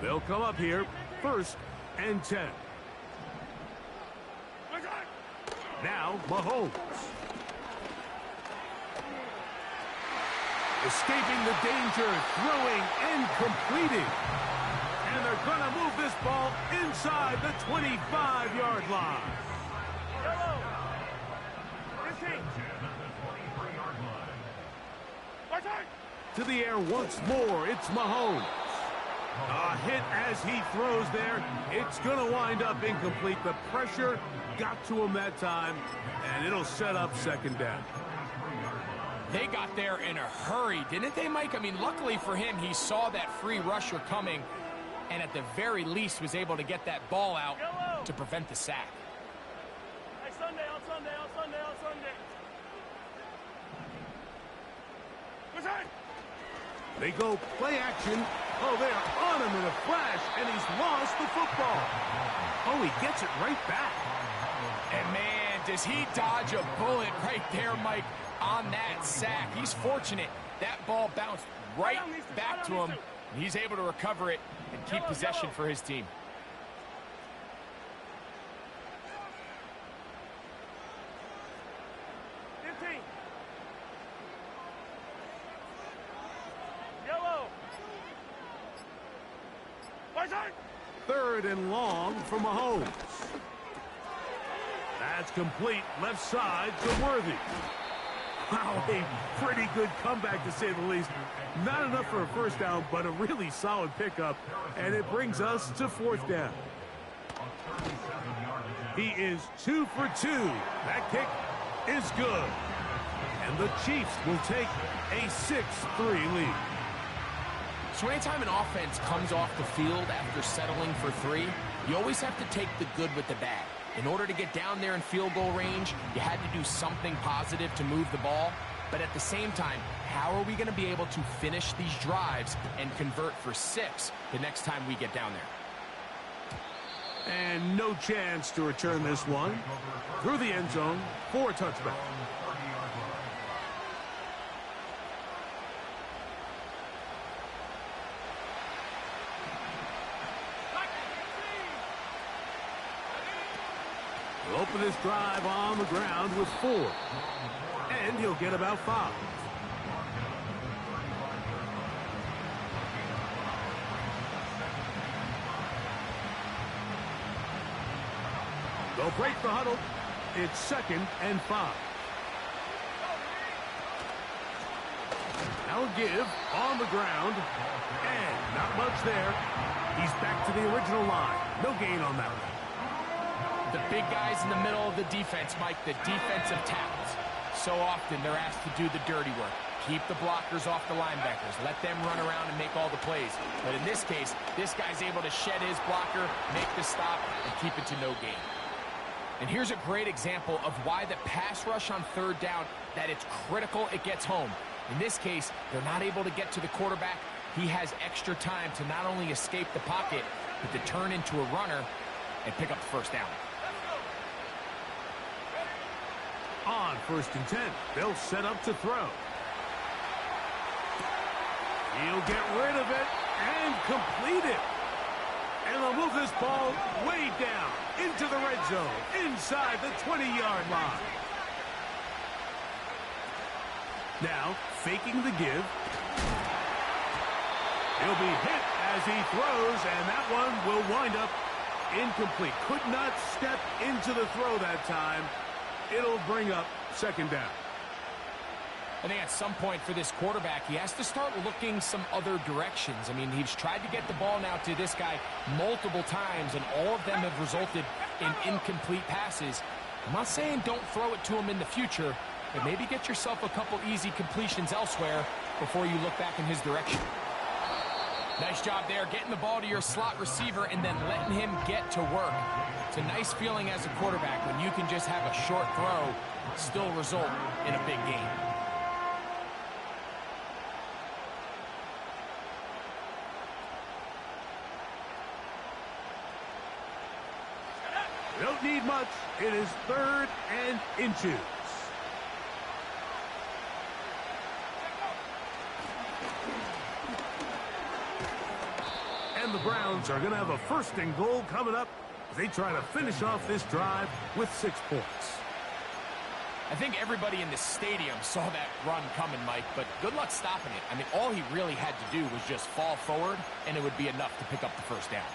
They'll come up here, 1st and 10. Now, Mahomes. Escaping the danger, throwing and completing. And they're going to move this ball inside the 25-yard line. To the air once more, it's Mahomes. A hit as he throws there. It's going to wind up incomplete. The pressure got to him that time, and it'll set up 2nd down. They got there in a hurry, didn't they, Mike? I mean, luckily for him, he saw that free rusher coming, and at the very least was able to get that ball out to prevent the sack. Hey, Sunday, on Sunday, on Sunday, on Sunday. They go play action. Oh, they're on him in a flash, and he's lost the football. Oh, he gets it right back. And, man, does he dodge a bullet right there, Mike, on that sack. He's fortunate. That ball bounced right back to him. And he's able to recover it and keep possession for his team. Third and long for Mahomes. That's complete, left side to Worthy. Wow, a pretty good comeback to say the least. Not enough for a 1st down, but a really solid pickup. And it brings us to 4th down. He is 2 for 2. That kick is good. And the Chiefs will take a 6-3 lead. So anytime an offense comes off the field after settling for 3, you always have to take the good with the bad. In order to get down there in field goal range, you had to do something positive to move the ball. But at the same time, how are we going to be able to finish these drives and convert for 6 the next time we get down there? And no chance to return this one. Through the end zone for a touchback. He'll open this drive on the ground with 4. And he'll get about 5. They'll break the huddle. It's 2nd and 5. Now a give on the ground. And not much there. He's back to the original line. No gain on that one. The big guys in the middle of the defense, Mike, the defensive tackles. So often they're asked to do the dirty work. Keep the blockers off the linebackers. Let them run around and make all the plays. But in this case, this guy's able to shed his blocker, make the stop, and keep it to no gain. And here's a great example of why the pass rush on 3rd down, that it's critical it gets home. In this case, they're not able to get to the quarterback. He has extra time to not only escape the pocket, but to turn into a runner and pick up the 1st down. On 1st and 10, they'll set up to throw. He'll get rid of it and complete it. And they'll move this ball way down into the red zone, inside the 20-yard line. Now, faking the give. He'll be hit as he throws, and that one will wind up incomplete. Could not step into the throw that time. It'll bring up 2nd down. I think at some point for this quarterback, he has to start looking some other directions. I mean, he's tried to get the ball now to this guy multiple times, and all of them have resulted in incomplete passes. I'm not saying don't throw it to him in the future, but maybe get yourself a couple easy completions elsewhere before you look back in his direction. Nice job there, getting the ball to your slot receiver and then letting him get to work. It's a nice feeling as a quarterback when you can just have a short throw, still result in a big game. Don't need much. It is 3rd and inches. And And the Browns are going to have a first and goal coming up as they try to finish off this drive with 6 points. I think everybody in the stadium saw that run coming, Mike, but good luck stopping it. I mean, all he really had to do was just fall forward, and it would be enough to pick up the first down.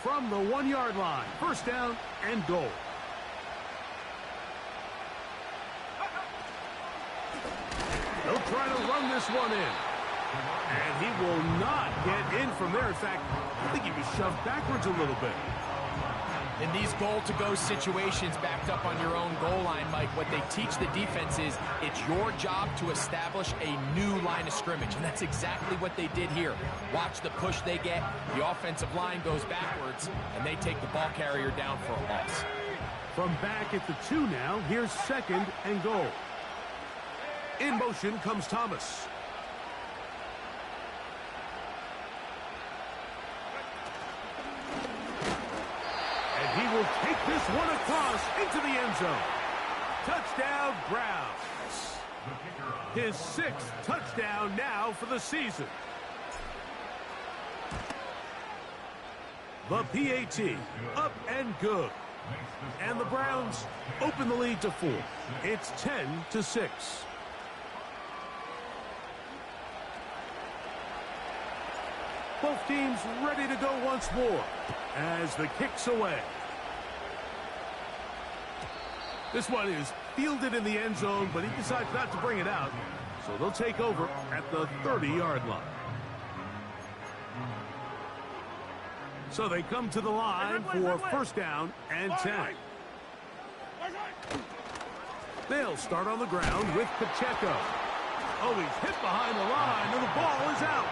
From the 1-yard line, first down and goal. They'll try to run this one in. And he will not get in from there. In fact, I think he was shoved backwards a little bit. In these goal-to-go situations backed up on your own goal line, Mike, what they teach the defense is it's your job to establish a new line of scrimmage, and that's exactly what they did here. Watch the push they get. The offensive line goes backwards, and they take the ball carrier down for a loss. From back at the 2 now, here's second and goal. In motion comes Thomas. He will take this one across into the end zone. Touchdown, Browns. His 6th touchdown now for the season. The PAT, up and good. And the Browns open the lead to 4. It's 10-6. Both teams ready to go once more as the kick's away. This one is fielded in the end zone, but he decides not to bring it out. So they'll take over at the 30-yard line. So they come to the line for first down and 10. They'll start on the ground with Pacheco. Oh, he's hit behind the line, and the ball is out.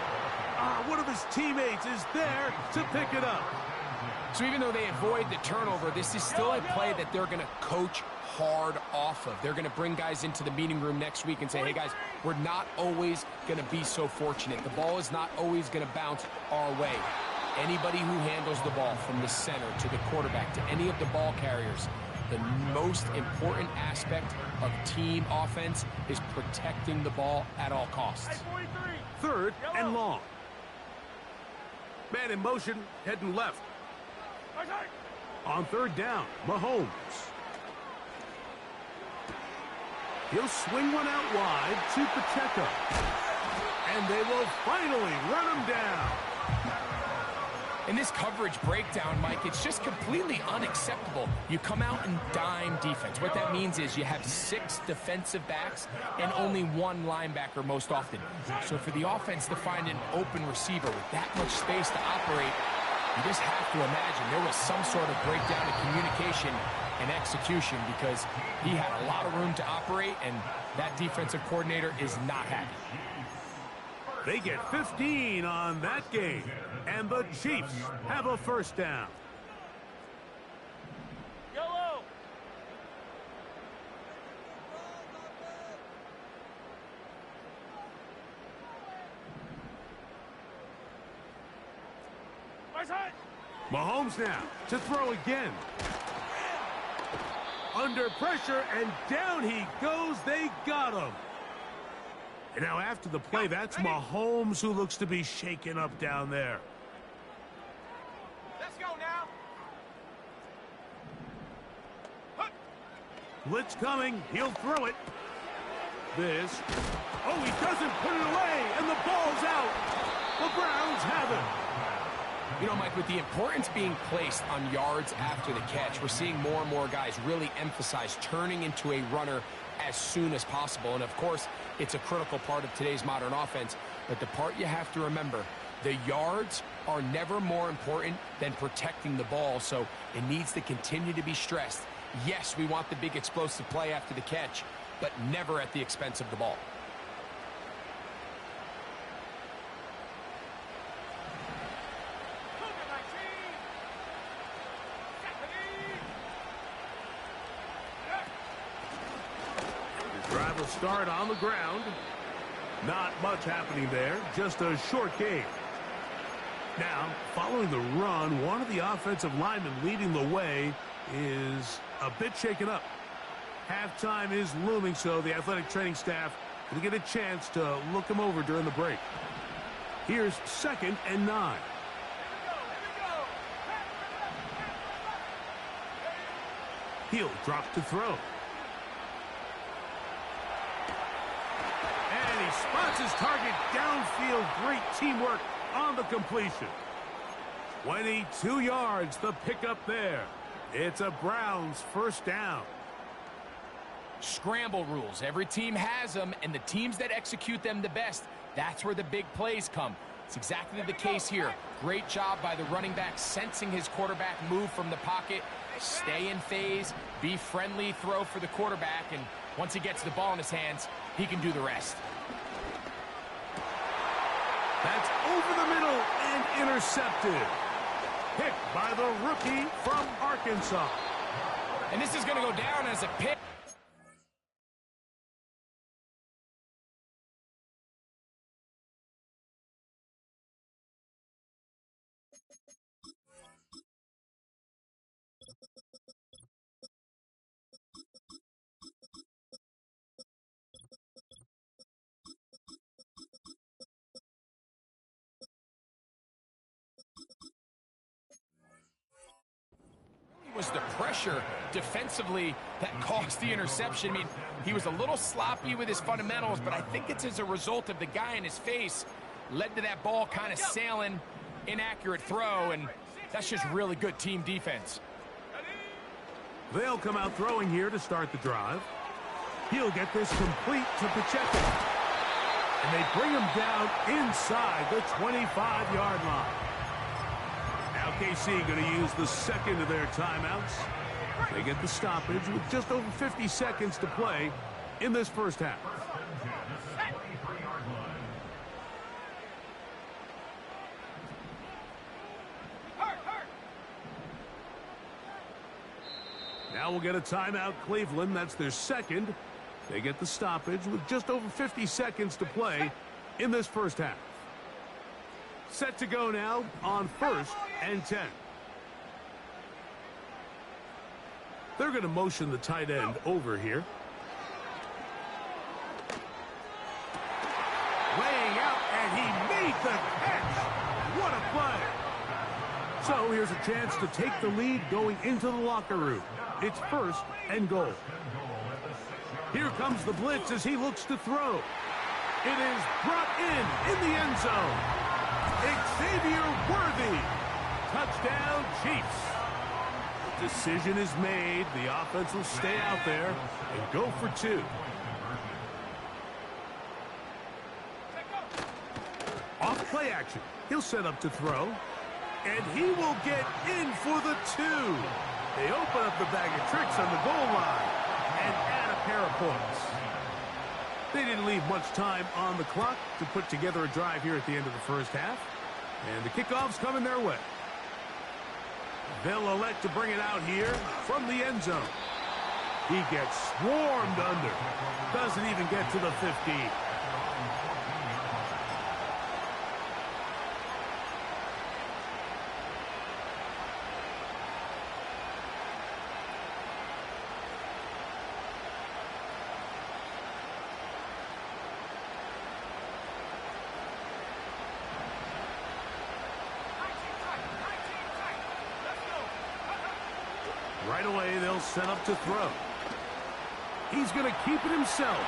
One of his teammates is there to pick it up. So even though they avoid the turnover, this is still a play that they're going to coach hard off of. They're going to bring guys into the meeting room next week and say, hey, guys, we're not always going to be so fortunate. The ball is not always going to bounce our way. Anybody who handles the ball from the center to the quarterback to any of the ball carriers, the most important aspect of team offense is protecting the ball at all costs. Third and long. Man in motion, heading left. On third down, Mahomes. He'll swing one out wide to Pacheco. And they will finally run him down. In this coverage breakdown, Mike, it's just completely unacceptable. You come out and dime defense. What that means is you have 6 defensive backs and only 1 linebacker most often. So for the offense to find an open receiver with that much space to operate, you just have to imagine there was some sort of breakdown in communication and execution because he had a lot of room to operate, and that defensive coordinator is not happy. They get 15 on that game, and the Chiefs have a first down. Yellow. Mahomes now to throw again. Under pressure, and down he goes. They got him. And now after the play, that's Mahomes who looks to be shaken up down there. Let's go now. Blitz coming. He'll throw it. This. Oh, he doesn't put it away, and the ball's out. The Browns have it. You know, Mike, with the importance being placed on yards after the catch, we're seeing more and more guys really emphasize turning into a runner as soon as possible. And, of course, it's a critical part of today's modern offense. But the part you have to remember, the yards are never more important than protecting the ball. So it needs to continue to be stressed. Yes, we want the big explosive play after the catch, but never at the expense of the ball. Drive will start on the ground. Not much happening there. Just a short game. Now, following the run, one of the offensive linemen leading the way is a bit shaken up. Halftime is looming, so the athletic training staff will get a chance to look him over during the break. Here's 2nd and 9. He'll drop to throw. And he spots his target downfield. Great teamwork on the completion. 22 yards, the pickup there. It's a Browns first down. Scramble rules. Every team has them, and the teams that execute them the best, that's where the big plays come. It's exactly the case here. Great job by the running back sensing his quarterback move from the pocket. Stay in phase, be friendly, throw for the quarterback, and once he gets the ball in his hands, he can do the rest. That's over the middle and intercepted. Picked by the rookie from Arkansas. And this is going to go down as a pick. Was the pressure defensively that caused the interception. I mean, he was a little sloppy with his fundamentals, but I think it's as a result of the guy in his face led to that ball kind of sailing, inaccurate throw, and that's just really good team defense. They'll come out throwing here to start the drive. He'll get this complete to Pacheco. And they bring him down inside the 25-yard line. Now KC going to use the second of their timeouts. They get the stoppage with just over 50 seconds to play in this first half. Now we'll get a timeout, Cleveland. That's their second. They get the stoppage with just over 50 seconds to play in this first half. Set to go now on 1st and 10. They're going to motion the tight end over here. Laying out, and he made the catch. What a play. So here's a chance to take the lead going into the locker room. It's 1st and goal. Here comes the blitz as he looks to throw. It is brought in the end zone. Xavier Worthy. Touchdown, Chiefs. Decision is made. The offense will stay out there and go for 2. Off play action. He'll set up to throw. And he will get in for the 2. They open up the bag of tricks on the goal line and add a pair of points. They didn't leave much time on the clock to put together a drive here at the end of the first half. And the kickoff's coming their way. They'll elect to bring it out here from the end zone. He gets swarmed under. Doesn't even get to the 15. Right away, they'll set up to throw. He's going to keep it himself.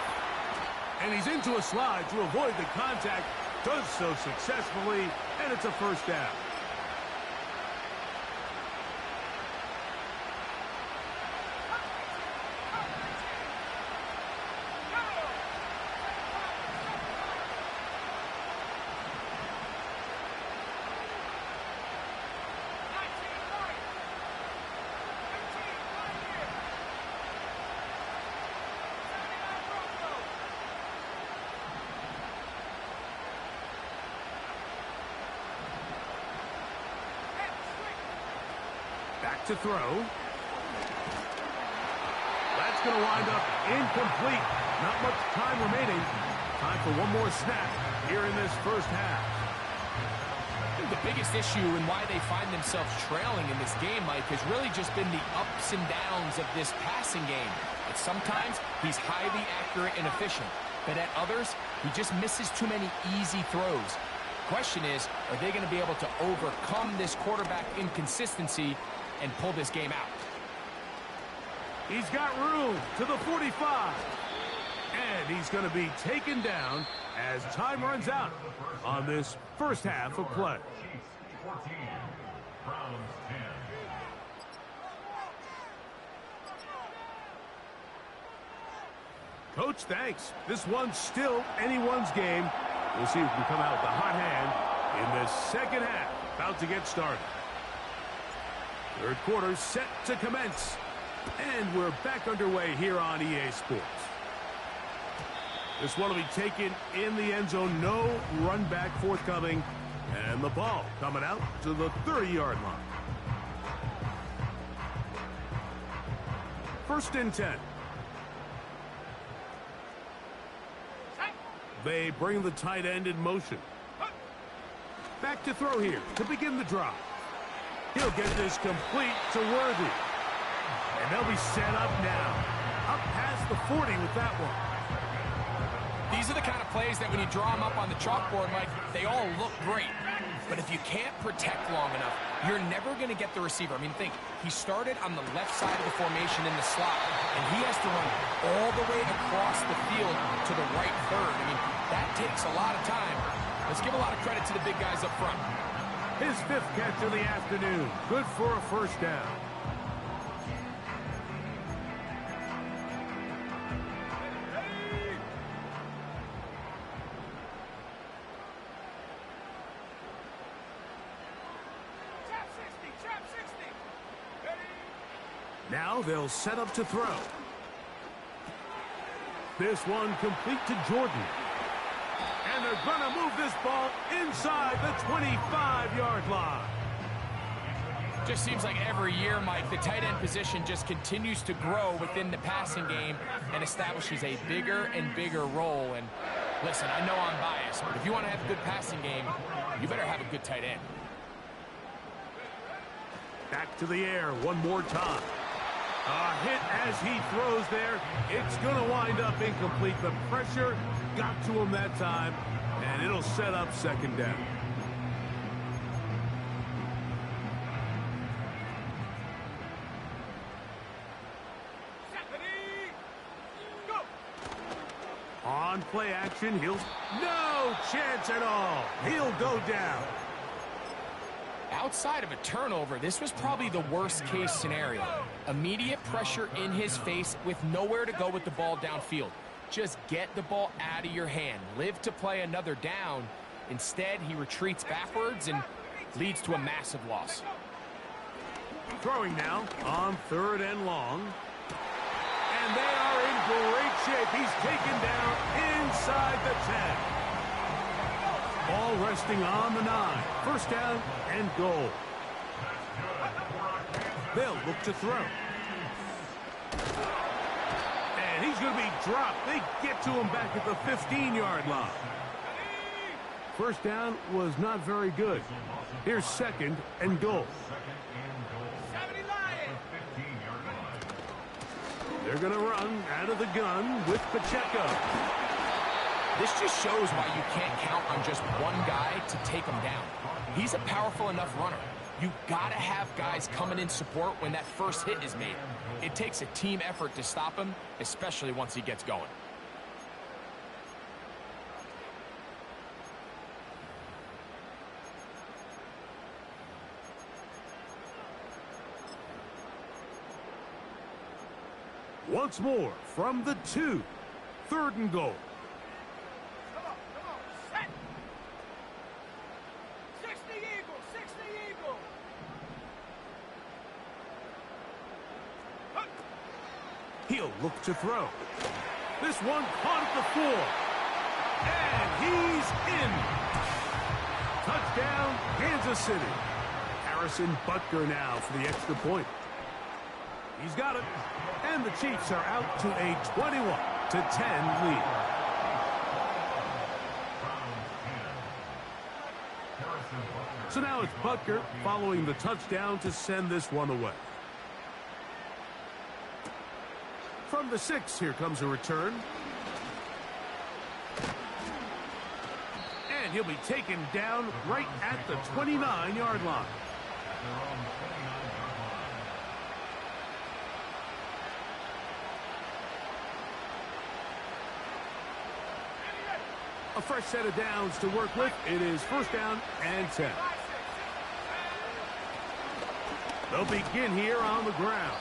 And he's into a slide to avoid the contact. Does so successfully, and it's a first down. Back to throw. That's going to wind up incomplete. Not much time remaining. Time for one more snap here in this first half. The biggest issue and why they find themselves trailing in this game, Mike, has really just been the ups and downs of this passing game. And sometimes he's highly accurate and efficient, but at others, he just misses too many easy throws. Question is, are they going to be able to overcome this quarterback inconsistency and pull this game out? He's got room to the 45. And he's going to be taken down as time runs out on this first half of play. Coach, thanks. This one's still anyone's game. We'll see who can come out with the hot hand in this second half. About to get started. Third quarter set to commence. And we're back underway here on EA Sports. This one will be taken in the end zone. No run back forthcoming. And the ball coming out to the 30-yard line. First and 10. They bring the tight end in motion. Back to throw here to begin the drive. He'll get this complete to Worthy. And they'll be set up now. Up past the 40 with that one. These are the kind of plays that when you draw them up on the chalkboard, Mike, they all look great. But if you can't protect long enough, you're never going to get the receiver. I mean, think, he started on the left side of the formation in the slot, and he has to run all the way across the field to the right third. I mean, that takes a lot of time. Let's give a lot of credit to the big guys up front. His fifth catch of the afternoon. Good for a first down. Now they'll set up to throw. This one complete to Jordan. And they're going to move this ball inside the 25-yard line. Just seems like every year, Mike, the tight end position just continues to grow within the passing game and establishes a bigger and bigger role. And listen, I know I'm biased, but if you want to have a good passing game, you better have a good tight end. Back to the air one more time. A hit as he throws there. It's going to wind up incomplete. The pressure got to him that time, and it'll set up second down. On play action, no chance at all. He'll go down. Outside of a turnover, this was probably the worst-case scenario. Immediate pressure in his face with nowhere to go with the ball downfield. Just get the ball out of your hand. Live to play another down. Instead, he retreats backwards and leads to a massive loss. Throwing now on third and long. And they are in great shape. He's taken down inside the 10. Ball resting on the 9. First down and goal. They'll look to throw. And he's going to be dropped. They get to him back at the 15-yard line. First down was not very good. Here's second and goal. They're going to run out of the gun with Pacheco. This just shows why you can't count on just one guy to take him down. He's a powerful enough runner. You've got to have guys coming in support when that first hit is made. It takes a team effort to stop him, especially once he gets going. Once more from the 2. Third and goal. He'll look to throw. This one caught at the 4. And he's in. Touchdown, Kansas City. Harrison Butker now for the extra point. He's got it. And the Chiefs are out to a 21-10 lead. So now it's Butker following the touchdown to send this one away. From the 6, here comes a return. And he'll be taken down right at the 29-yard line. A fresh set of downs to work with. It is first down and 10. They'll begin here on the ground.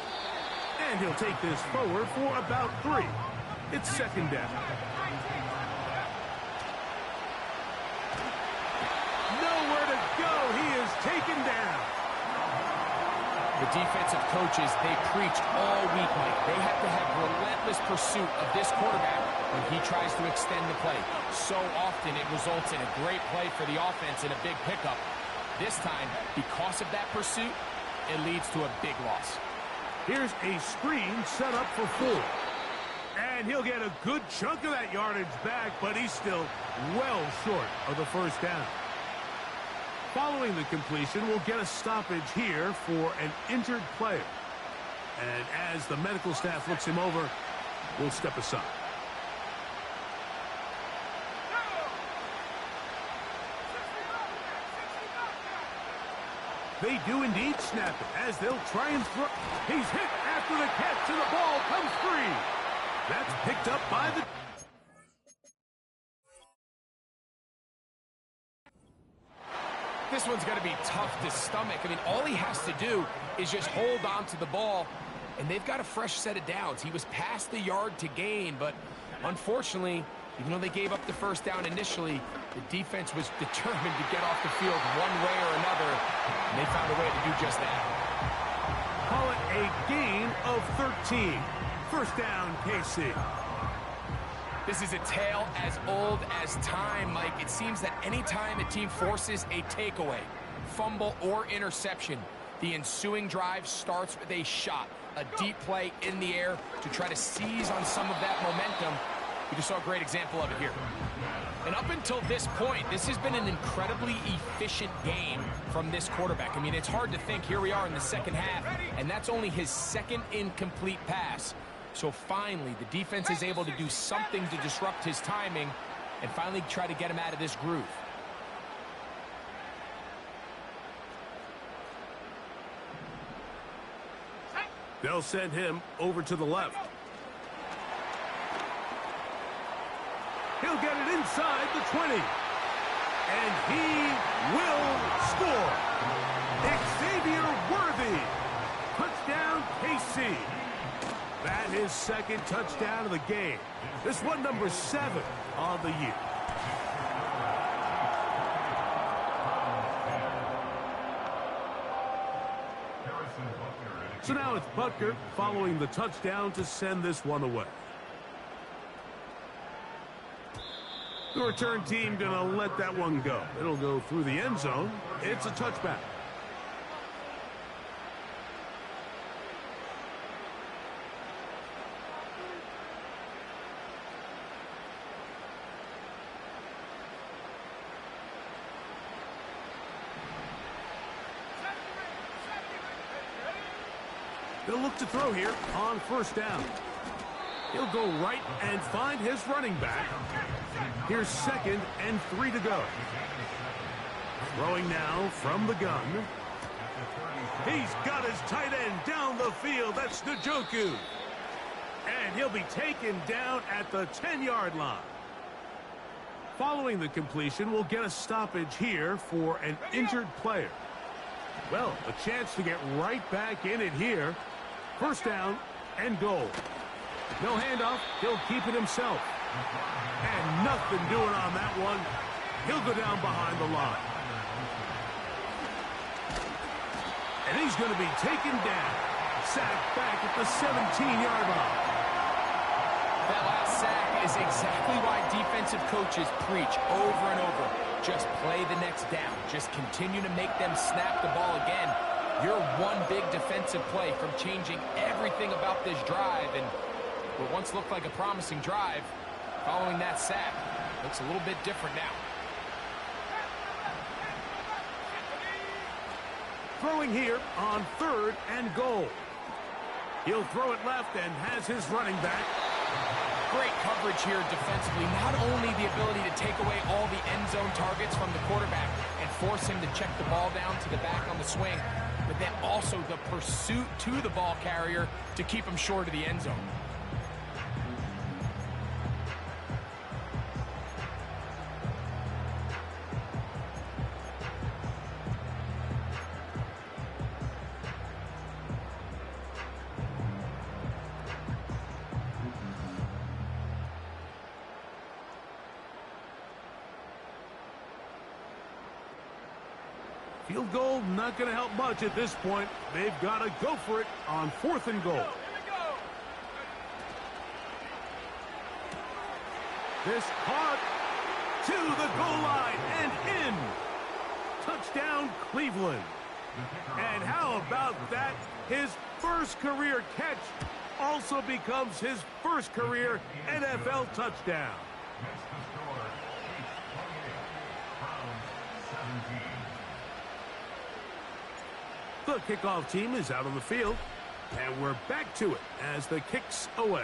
And he'll take this forward for about 3. It's second down. Nowhere to go. He is taken down. The defensive coaches, they preach all week, Mike. They have to have relentless pursuit of this quarterback when he tries to extend the play. So often it results in a great play for the offense and a big pickup. This time, because of that pursuit, it leads to a big loss. Here's a screen set up for 4. And he'll get a good chunk of that yardage back, but he's still well short of the first down. Following the completion, we'll get a stoppage here for an injured player. And as the medical staff looks him over, we'll step aside. They do indeed snap it as they'll try and throw. He's hit after the catch and the ball comes free. That's picked up by the... This one's going to be tough to stomach. I mean, all he has to do is just hold on to the ball, and they've got a fresh set of downs. He was past the yard to gain, but unfortunately, even though they gave up the first down initially, the defense was determined to get off the field one way or another, and they found a way to do just that. Call it a gain of 13. First down, KC. This is a tale as old as time, Mike. It seems that anytime a team forces a takeaway, fumble, or interception, the ensuing drive starts with a shot, a deep play in the air to try to seize on some of that momentum. We just saw a great example of it here. And up until this point, this has been an incredibly efficient game from this quarterback. I mean, it's hard to think. Here we are in the second half, and that's only his second incomplete pass. So finally, the defense is able to do something to disrupt his timing and finally try to get him out of this groove. They'll send him over to the left. He'll get it inside the 20. And he will score. Xavier Worthy. Touchdown, KC. That is second touchdown of the game. This one number 7 on the year. So now it's Butker following the touchdown to send this one away. The return team going to let that one go. It'll go through the end zone. It's a touchback. They'll look to throw here on first down. He'll go right and find his running back. Here's 2nd and 3 to go. Throwing now from the gun. He's got his tight end down the field. That's Njoku. And he'll be taken down at the 10-yard line. Following the completion, we'll get a stoppage here for an injured player. Well, a chance to get right back in it here. First down and goal. No handoff. He'll keep it himself. And nothing doing on that one. He'll go down behind the line. And he's going to be taken down. Sacked back at the 17-yard line. That last sack is exactly why defensive coaches preach over and over. Just play the next down. Just continue to make them snap the ball again. You're one big defensive play from changing everything about this drive. And what once looked like a promising drive, following that sack, looks a little bit different now. Throwing here on 3rd and goal. He'll throw it left and has his running back. Great coverage here defensively. Not only the ability to take away all the end zone targets from the quarterback and force him to check the ball down to the back on the swing, but then also the pursuit to the ball carrier to keep him short of the end zone. Field goal not going to help much at this point. They've got to go for it on 4th and goal. This caught to the goal line and in. Touchdown, Cleveland. And how about that? His first career catch also becomes his first career NFL touchdown. The kickoff team is out on the field, and we're back to it as the kick's away.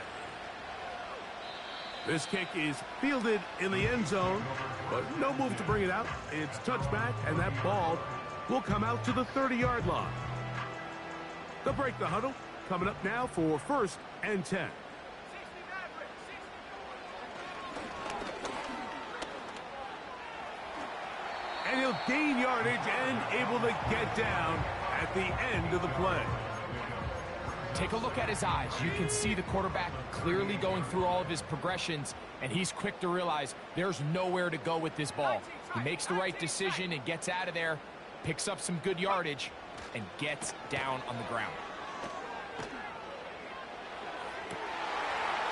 This kick is fielded in the end zone, but no move to bring it out. It's touchback, and that ball will come out to the 30-yard line. They'll break the huddle. Coming up now for 1st and 10. And he'll gain yardage and able to get down at the end of the play. Take a look at his eyes. You can see the quarterback clearly going through all of his progressions, and he's quick to realize there's nowhere to go with this ball. He makes the right decision and gets out of there, picks up some good yardage, and gets down on the ground.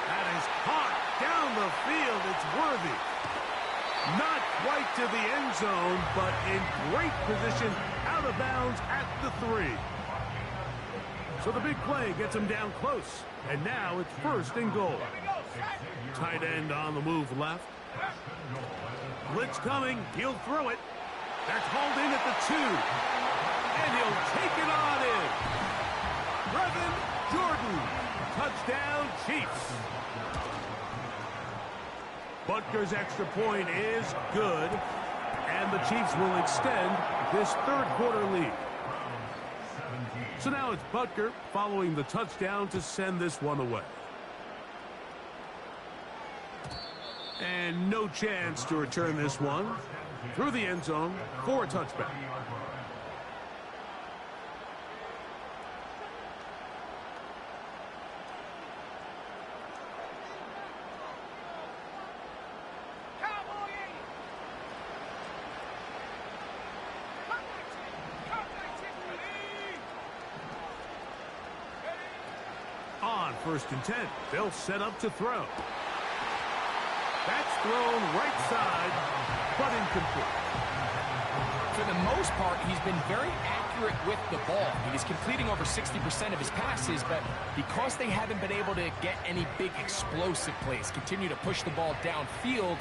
That is caught down the field. It's worthy. Not quite to the end zone, but in great position out of bounds at the 3. So the big play gets him down close. And now it's 1st and goal. Tight end on the move left. Blitz coming. He'll throw it. That's hauled in at the 2. And he'll take it on in. Brevin Jordan. Touchdown, Chiefs. Butker's extra point is good, and the Chiefs will extend this 3rd quarter lead. So now it's Butker following the touchdown to send this one away. And no chance to return this one through the end zone for a touchback. On 1st and 10, they'll set up to throw. That's thrown right side, but incomplete. For the most part, he's been very accurate with the ball. He's completing over 60% of his passes, but because they haven't been able to get any big explosive plays, continue to push the ball downfield,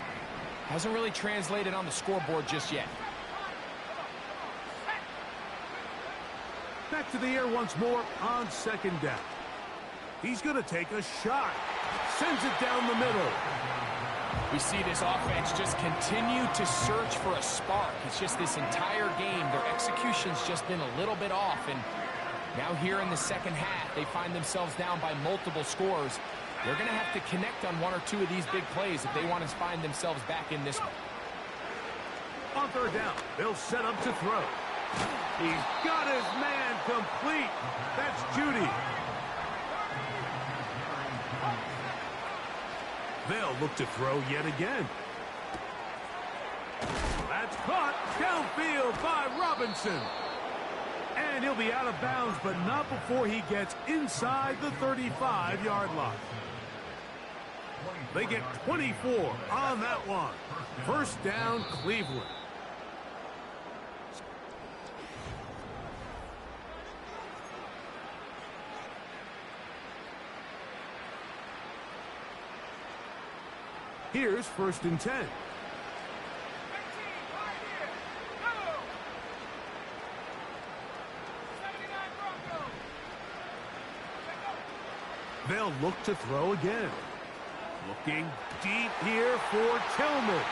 hasn't really translated on the scoreboard just yet. Back to the air once more on 2nd down. He's going to take a shot. Sends it down the middle. We see this offense just continue to search for a spark. It's just this entire game, their execution's just been a little bit off. And now here in the 2nd half, they find themselves down by multiple scores. They're going to have to connect on 1 or 2 of these big plays if they want to find themselves back in this one. On 3rd down, they'll set up to throw. He's got his man complete. That's Judy. They'll look to throw yet again. That's caught downfield by Robinson. And he'll be out of bounds, but not before he gets inside the 35-yard line. They get 24 on that one. 1st down, Cleveland. Here's 1st and 10. They'll look to throw again. Looking deep here for Tillman.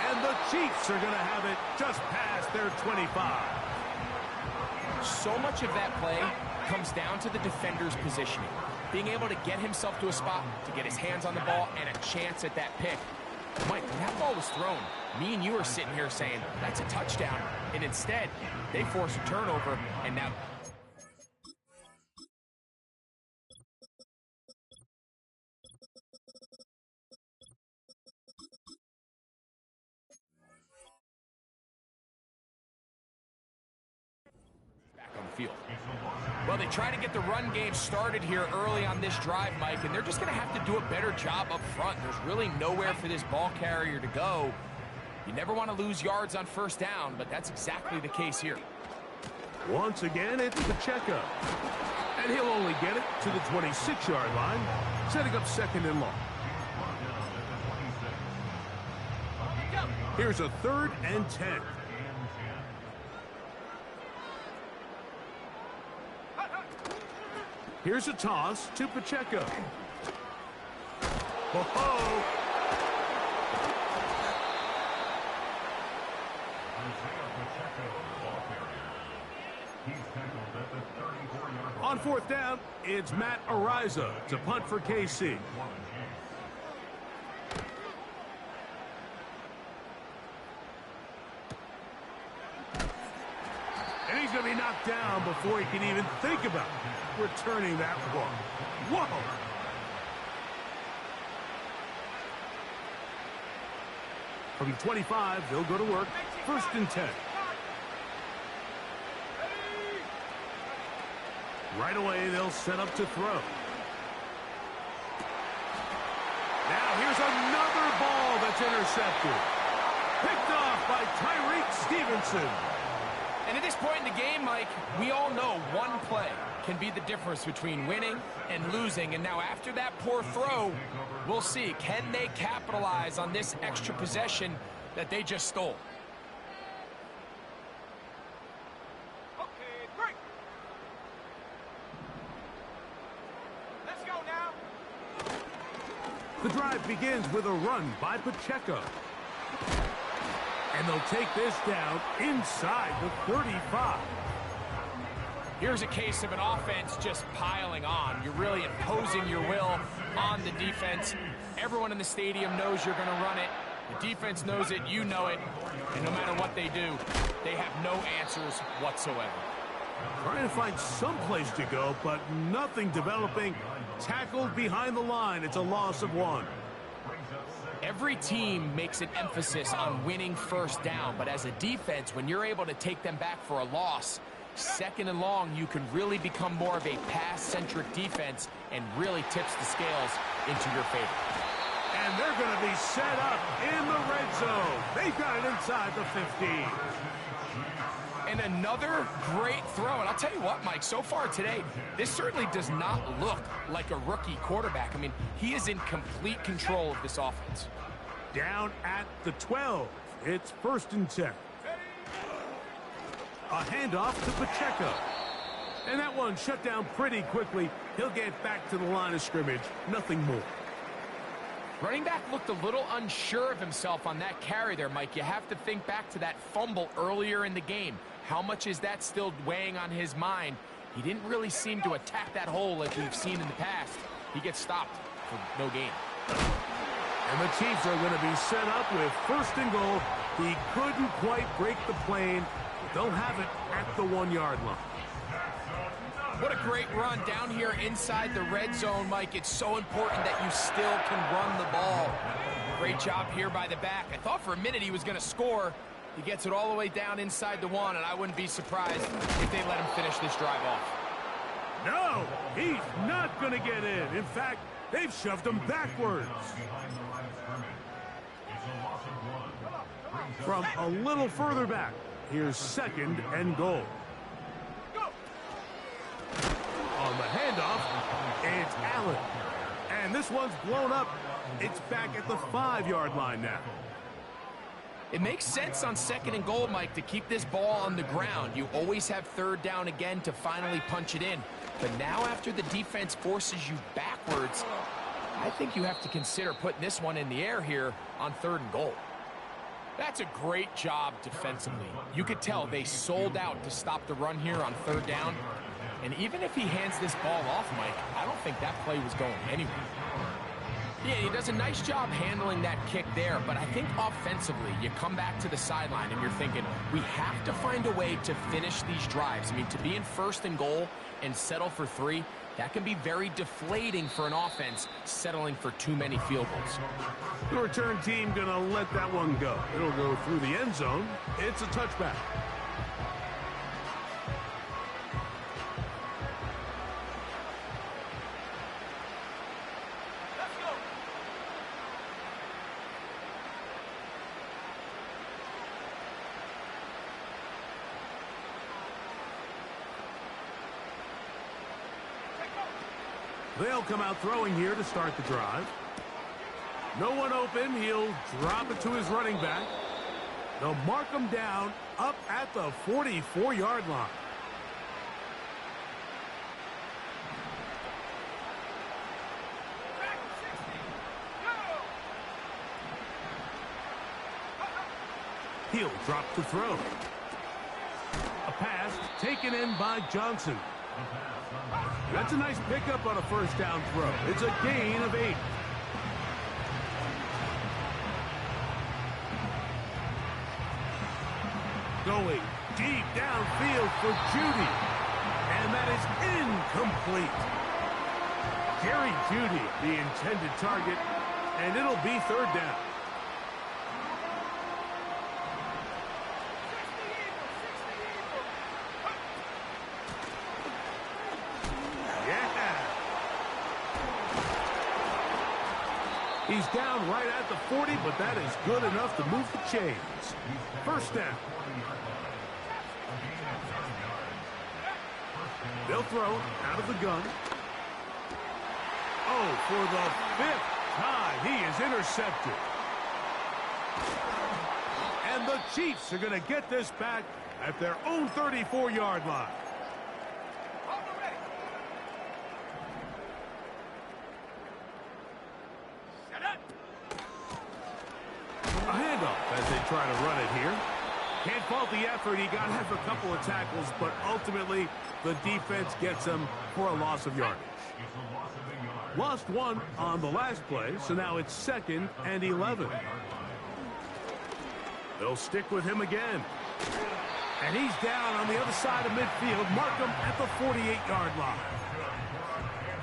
And the Chiefs are going to have it just past their 25. So much of that play comes down to the defender's positioning. Being able to get himself to a spot, to get his hands on the ball, and a chance at that pick. Mike, when that ball was thrown, me and you are sitting here saying, that's a touchdown. And instead, they force a turnover, and now... back on the field. Well, they try to get the run game started here early on this drive, Mike, and they're just going to have to do a better job up front. There's really nowhere for this ball carrier to go. You never want to lose yards on first down, but that's exactly the case here. Once again, it's Pacheco. And he'll only get it to the 26-yard line, setting up second and long. Here's a 3rd and 10. Here's a toss to Pacheco. Ho-ho! On 4th down, it's Matt Ariza to punt for KC. And he's going to be knocked down before he can even think about returning that one. Whoa! From 25, they'll go to work. 1st and 10. Right away, they'll set up to throw. Now here's another ball that's intercepted. Picked off by Tyreek Stevenson. And at this point in the game, Mike, we all know one play can be the difference between winning and losing. And now after that poor throw, we'll see. Can they capitalize on this extra possession that they just stole? Okay, break. Let's go now. The drive begins with a run by Pacheco. And they'll take this down inside the 35. Here's a case of an offense just piling on. You're really imposing your will on the defense. Everyone in the stadium knows you're going to run it. The defense knows it, you know it. And no matter what they do, they have no answers whatsoever. Trying to find some place to go, but nothing developing. Tackled behind the line. It's a loss of 1. Every team makes an emphasis on winning first down, but as a defense, when you're able to take them back for a loss, 2nd and long, you can really become more of a pass-centric defense and really tips the scales into your favor. And they're going to be set up in the red zone. They've got it inside the 15. And another great throw. And I'll tell you what, Mike, so far today, this certainly does not look like a rookie quarterback. I mean, he is in complete control of this offense. Down at the 12. It's 1st and 10. A handoff to Pacheco. And that one shut down pretty quickly. He'll get back to the line of scrimmage. Nothing more. Running back looked a little unsure of himself on that carry there, Mike. You have to think back to that fumble earlier in the game. How much is that still weighing on his mind? He didn't really seem to attack that hole like we've seen in the past. He gets stopped for no gain. And the Chiefs are going to be set up with 1st and goal. He couldn't quite break the plane, but they'll have it at the 1-yard line. What a great run down here inside the red zone, Mike. It's so important that you still can run the ball. Great job here by the back. I thought for a minute he was going to score. He gets it all the way down inside the 1, and I wouldn't be surprised if they let him finish this drive off. No, he's not going to get in. In fact, they've shoved him backwards. From a little further back, here's 2nd and goal. On the handoff, it's Allen. And this one's blown up. It's back at the 5-yard line now. It makes sense on 2nd and goal, Mike, to keep this ball on the ground. You always have 3rd down again to finally punch it in. But now after the defense forces you backwards, I think you have to consider putting this one in the air here on 3rd and goal. That's a great job defensively. You could tell they sold out to stop the run here on 3rd down. And even if he hands this ball off, Mike, I don't think that play was going anywhere. Yeah, he does a nice job handling that kick there, but I think offensively, you come back to the sideline and you're thinking, we have to find a way to finish these drives. I mean, to be in 1st and goal and settle for 3, that can be very deflating for an offense settling for too many field goals. The return team gonna let that one go. It'll go through the end zone. It's a touchback. They'll come out throwing here to start the drive. No one open. He'll drop it to his running back. They'll mark him down up at the 44-yard line. He'll drop to throw. A pass taken in by Johnson. That's a nice pickup on a 1st down throw. It's a gain of 8. Going deep downfield for Judy. And that is incomplete. Jerry Judy, the intended target, and it'll be 3rd down. He's down right at the 40, but that is good enough to move the chains. 1st down. They'll throw out of the gun. Oh, for the 5th time, he is intercepted. And the Chiefs are going to get this back at their own 34-yard line. A handoff as they try to run it here. Can't fault the effort. He got half a couple of tackles, but ultimately the defense gets him for a loss of yardage. Lost 1 on the last play, so now it's 2nd and 11. They'll stick with him again. And he's down on the other side of midfield. Mark him at the 48-yard line.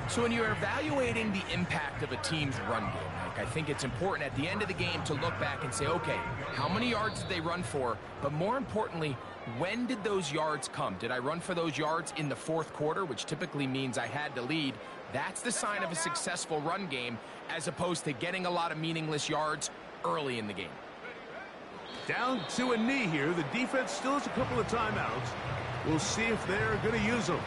So when you're evaluating the impact of a team's run game, Mike, I think it's important at the end of the game to look back and say, okay, how many yards did they run for? But more importantly, when did those yards come? Did I run for those yards in the 4th quarter, which typically means I had to lead? That's the sign of a successful run game, as opposed to getting a lot of meaningless yards early in the game. Down to a knee here. The defense still has a couple of timeouts. We'll see if they're going to use them.